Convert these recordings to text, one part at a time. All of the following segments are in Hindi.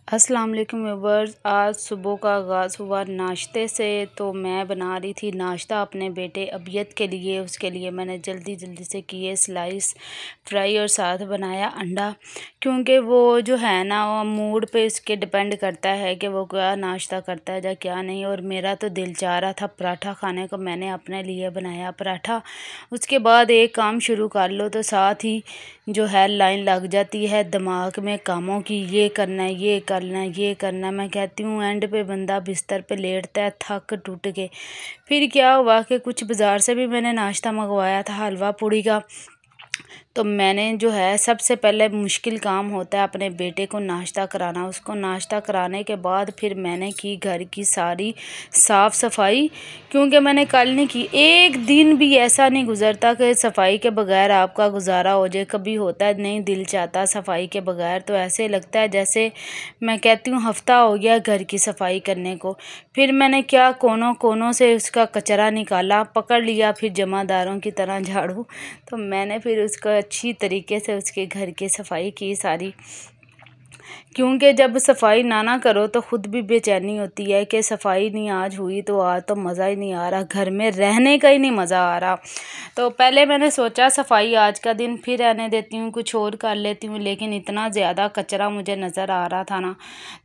अस्सलाम वालेकुम व्यूअर्स। आज सुबह का आगाज़ हुआ नाश्ते से। तो मैं बना रही थी नाश्ता अपने बेटे अबियत के लिए। उसके लिए मैंने जल्दी से किए स्लाइस फ्राई और साथ बनाया अंडा, क्योंकि वो जो है ना वो मूड पे इसके डिपेंड करता है कि वो क्या नाश्ता करता है या क्या नहीं। और मेरा तो दिल चाह रहा था पराठा खाने को, मैंने अपने लिए बनाया पराठा। उसके बाद एक काम शुरू कर लो तो साथ ही जो है लाइन लग जाती है दिमाग में कामों की, ये करना है ये करना है ये करना है। मैं कहती हूँ एंड पे बंदा बिस्तर पे लेटता है थक टूट के। फिर क्या हुआ कि कुछ बाज़ार से भी मैंने नाश्ता मंगवाया था हलवा पूड़ी का। तो मैंने जो है सबसे पहले मुश्किल काम होता है अपने बेटे को नाश्ता कराना। उसको नाश्ता कराने के बाद फिर मैंने की घर की सारी साफ़ सफाई, क्योंकि मैंने कल नहीं की। एक दिन भी ऐसा नहीं गुज़रता कि सफाई के बगैर आपका गुजारा हो जाए। कभी होता है नहीं दिल चाहता सफाई के बगैर, तो ऐसे लगता है जैसे मैं कहती हूँ हफ्ता हो गया घर की सफाई करने को। फिर मैंने क्या कोनों कोनों से उसका कचरा निकाला, पकड़ लिया फिर जमादारों की तरह झाड़ू। तो मैंने फिर उसको अच्छी तरीके से उसके घर की सफाई की सारी, क्योंकि जब सफाई ना करो तो ख़ुद भी बेचैनी होती है कि सफाई नहीं आज हुई तो आज तो मज़ा ही नहीं आ रहा, घर में रहने का ही नहीं मज़ा आ रहा। तो पहले मैंने सोचा सफाई आज का दिन फिर रहने देती हूँ, कुछ और कर लेती हूँ, लेकिन इतना ज़्यादा कचरा मुझे नज़र आ रहा था ना,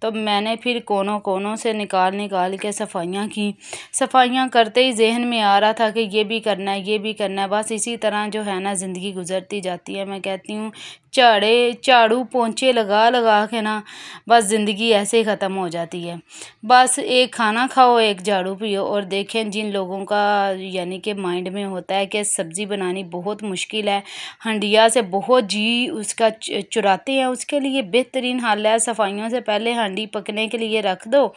तो मैंने फिर कोनों कोनों से निकाल के सफाइयाँ की। सफाइयाँ करते ही जहन में आ रहा था कि ये भी करना है ये भी करना है। बस इसी तरह जो है ना ज़िंदगी गुजरती जाती है। मैं कहती हूँ झाड़ू पोंछे लगा के ना बस ज़िंदगी ऐसे ही ख़त्म हो जाती है। बस एक खाना खाओ एक झाड़ू पियो। और देखें जिन लोगों का यानी कि माइंड में होता है कि सब्ज़ी बनानी बहुत मुश्किल है, हंडिया से बहुत जी उसका चुराते हैं, उसके लिए बेहतरीन हल है सफाइयों से पहले हांडी पकने के लिए रख दो।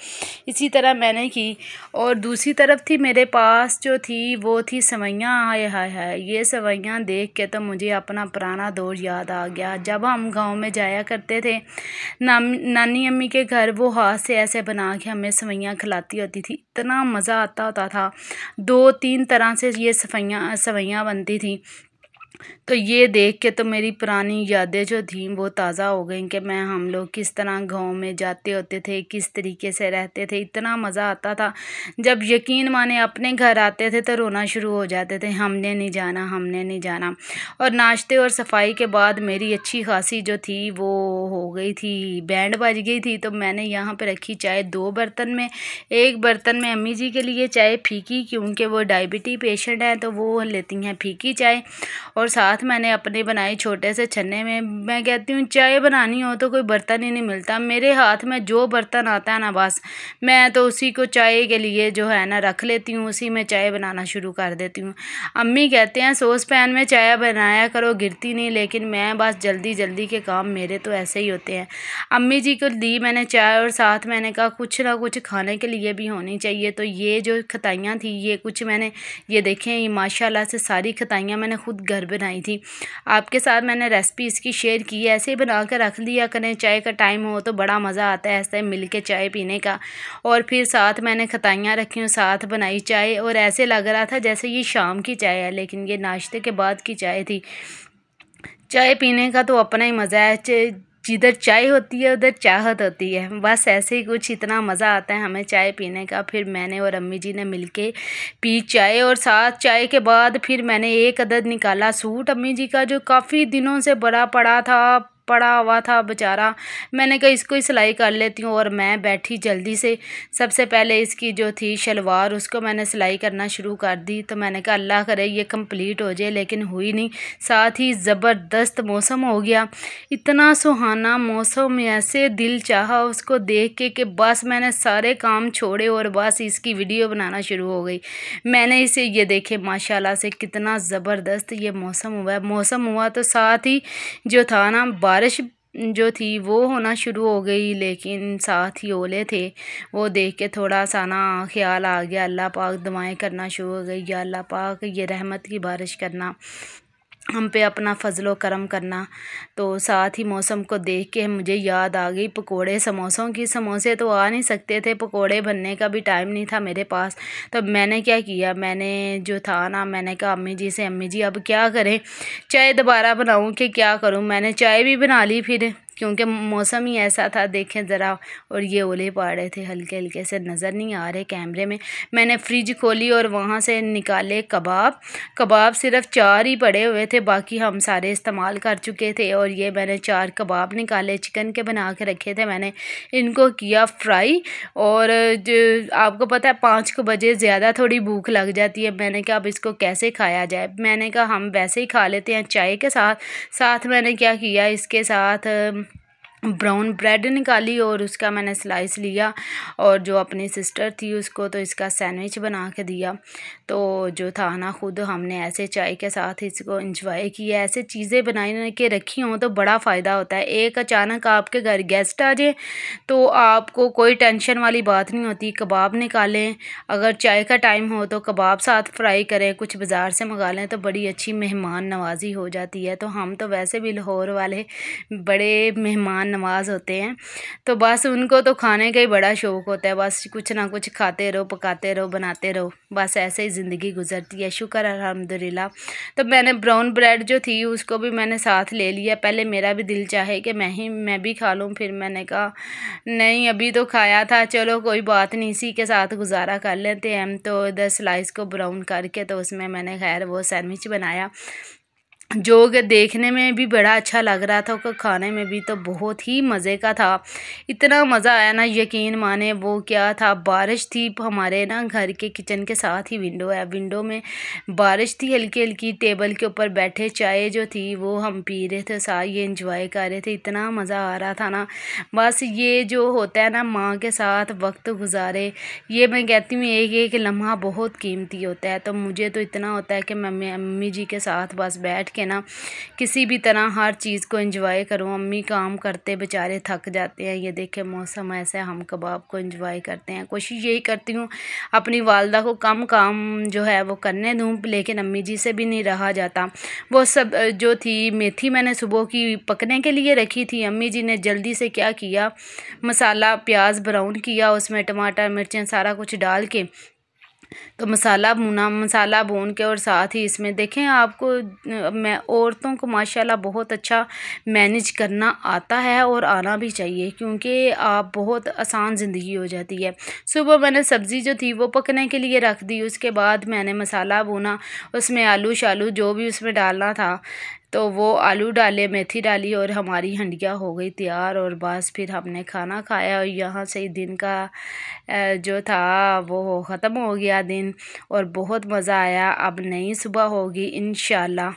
इसी तरह मैंने की। और दूसरी तरफ थी मेरे पास जो थी वो थी सेवइयाँ। हाय हाय हाय, ये सेवइयाँ देख के तो मुझे अपना पुराना दौर याद आ गया। जब हम गांव में जाया करते थे नानी अम्मी के घर, वो हाथ से ऐसे बना के हमें सेवइयाँ खिलाती होती थी, इतना मज़ा आता होता था। 2-3 तरह से ये सेवइयाँ बनती थी। तो ये देख के तो मेरी पुरानी यादें जो थी वो ताज़ा हो गई कि हम लोग किस तरह गांव में जाते होते थे, किस तरीके से रहते थे, इतना मज़ा आता था। जब यकीन माने अपने घर आते थे तो रोना शुरू हो जाते थे, हमने नहीं जाना हमने नहीं जाना। और नाश्ते और सफाई के बाद मेरी अच्छी खासी जो थी वो हो गई थी, बैंड बज गई थी। तो मैंने यहाँ पे रखी चाय 2 बर्तन में। एक बर्तन में अम्मी जी के लिए चाय फीकी, क्योंकि वो डायबिटी पेशेंट हैं तो वो लेती हैं फीकी चाय। और साथ मैंने अपने बनाई छोटे से छन्ने में। मैं कहती हूँ चाय बनानी हो तो कोई बर्तन ही नहीं मिलता, मेरे हाथ में जो बर्तन आता है ना बस मैं तो उसी को चाय के लिए जो है ना रख लेती हूँ, उसी में चाय बनाना शुरू कर देती हूँ। अम्मी कहते हैं सॉस पैन में चाय बनाया करो गिरती नहीं, लेकिन मैं बस जल्दी के काम मेरे तो ऐसे ही होते हैं। अम्मी जी को दी मैंने चाय और साथ मैंने कहा कुछ ना कुछ खाने के लिए भी होनी चाहिए। तो ये जो खताइयाँ थी ये कुछ मैंने ये देखें, ये माशाल्लाह से सारी खताइयाँ मैंने खुद घर बनाई थी। आपके साथ मैंने रेसिपी इसकी शेयर की है, ऐसे ही बना कर रख लिया करें। चाय का टाइम हो तो बड़ा मज़ा आता है ऐसे मिल के चाय पीने का। और फिर साथ मैंने खताइयाँ रखी हूँ, साथ बनाई चाय, और ऐसे लग रहा था जैसे ये शाम की चाय है, लेकिन ये नाश्ते के बाद की चाय थी। चाय पीने का तो अपना ही मज़ा है, जिधर चाय होती है उधर चाहत होती है। बस ऐसे ही कुछ इतना मज़ा आता है हमें चाय पीने का। फिर मैंने और अम्मी जी ने मिलके पी चाय, और साथ चाय के बाद फिर मैंने एक अदद निकाला सूट अम्मी जी का, जो काफ़ी दिनों से पड़ा हुआ था बेचारा। मैंने कहा इसको ही सिलाई कर लेती हूँ। और मैं बैठी जल्दी से, सबसे पहले इसकी जो थी शलवार उसको मैंने सिलाई करना शुरू कर दी। तो मैंने कहा अल्लाह करे ये कंप्लीट हो जाए, लेकिन हुई नहीं। साथ ही ज़बरदस्त मौसम हो गया, इतना सुहाना मौसम, ऐसे दिल चाहा उसको देख के कि बस मैंने सारे काम छोड़े और बस इसकी वीडियो बनाना शुरू हो गई। मैंने इसे ये देखे माशाल्लाह से कितना ज़बरदस्त ये मौसम हुआ। तो साथ ही जो था ना बारिश जो थी वो होना शुरू हो गई, लेकिन साथ ही ओले थे। वो देख के थोड़ा सा ना ख्याल आ गया, अल्लाह पाक दुआएं करना शुरू हो गई, या अल्लाह पाक ये रहमत की बारिश करना, हम पे अपना फजलो करम करना। तो साथ ही मौसम को देख के मुझे याद आ गई पकोड़े समोसों की। समोसे तो आ नहीं सकते थे, पकोड़े बनने का भी टाइम नहीं था मेरे पास। तो मैंने क्या किया, मैंने जो था ना मैंने कहा अम्मी जी से, अम्मी जी अब क्या करें, चाय दोबारा बनाऊं कि क्या करूं। मैंने चाय भी बना ली फिर, क्योंकि मौसम ही ऐसा था, देखें ज़रा। और ये ओले पड़ रहे थे, हल्के हल्के से नज़र नहीं आ रहे कैमरे में। मैंने फ्रिज खोली और वहाँ से निकाले कबाब सिर्फ 4 ही पड़े हुए थे, बाकी हम सारे इस्तेमाल कर चुके थे। और ये मैंने 4 कबाब निकाले, चिकन के बना के रखे थे, मैंने इनको किया फ्राई। और जो आपको पता है 5 बजे ज़्यादा थोड़ी भूख लग जाती है, मैंने कहा अब इसको कैसे खाया जाए। मैंने कहा हम वैसे ही खा लेते हैं चाय के साथ मैंने क्या किया, इसके साथ ब्राउन ब्रेड निकाली और उसका मैंने स्लाइस लिया। और जो अपनी सिस्टर थी उसको तो इसका सैंडविच बना के दिया। तो जो था ना, खुद हमने ऐसे चाय के साथ इसको एंजॉय किया। ऐसे चीज़ें बनाने के रखी हों तो बड़ा फ़ायदा होता है। एक अचानक आपके घर गेस्ट आ जाए तो आपको कोई टेंशन वाली बात नहीं होती। कबाब निकालें, अगर चाय का टाइम हो तो कबाब साथ फ्राई करें, कुछ बाज़ार से मंगा लें तो बड़ी अच्छी मेहमान नवाजी हो जाती है। तो हम तो वैसे भी लाहौर वाले बड़े मेहमान नवाज होते हैं, तो बस उनको तो खाने का ही बड़ा शौक़ होता है। बस कुछ ना कुछ खाते रहो, पकाते रहो, बनाते रहो, बस ऐसे ही ज़िंदगी गुजरती है। शुक्र अल्हम्दुलिल्लाह। तो मैंने ब्राउन ब्रेड जो थी उसको भी मैंने साथ ले लिया। पहले मेरा भी दिल चाहे कि मैं भी खा लूँ, फिर मैंने कहा नहीं अभी तो खाया था, चलो कोई बात नहीं, इसी के साथ गुजारा कर लेते हैं। तो इधर स्लाइस को ब्राउन करके तो उसमें मैंने खैर वो सैंडविच बनाया, जो कि देखने में भी बड़ा अच्छा लग रहा था और खाने में भी तो बहुत ही मज़े का था। इतना मज़ा आया ना, यकीन माने। वो क्या था, बारिश थी हमारे ना घर के किचन के साथ ही विंडो है, विंडो में बारिश थी हल्की हल्की। टेबल के ऊपर बैठे चाय जो थी वो हम पी रहे थे, साथ ये एंजॉय कर रहे थे। इतना मज़ा आ रहा था ना। बस ये जो होता है ना, माँ के साथ वक्त गुजारे, ये मैं कहती हूँ एक एक लम्हा बहुत कीमती होता है। तो मुझे तो इतना होता है कि मैं अम्मी जी के साथ बस बैठ के ना किसी भी तरह हर चीज़ को एंजॉय करूँ। अम्मी काम करते बेचारे थक जाते हैं, ये देखें मौसम ऐसा है, हम कबाब को एंजॉय करते हैं। कोशिश यही करती हूँ अपनी वालदा को कम काम जो है वो करने दूँ, लेकिन अम्मी जी से भी नहीं रहा जाता। वो सब जो थी मेथी मैंने सुबह की पकने के लिए रखी थी, अम्मी जी ने जल्दी से क्या किया, मसाला प्याज ब्राउन किया, उसमें टमाटर मिर्चें सारा कुछ डाल के तो मसाला भुना, मसाला भून के और साथ ही इसमें देखें आपको मैं औरतों को माशाल्लाह बहुत अच्छा मैनेज करना आता है और आना भी चाहिए, क्योंकि आप बहुत आसान ज़िंदगी हो जाती है। सुबह मैंने सब्ज़ी जो थी वो पकने के लिए रख दी, उसके बाद मैंने मसाला भुना, उसमें आलू शालू जो भी उसमें डालना था तो वो आलू डाले, मेथी डाली और हमारी हंडिया हो गई तैयार। और बस फिर हमने खाना खाया और यहाँ से दिन का जो था वो ख़त्म हो गया दिन, और बहुत मज़ा आया। अब नई सुबह होगी इंशाल्लाह।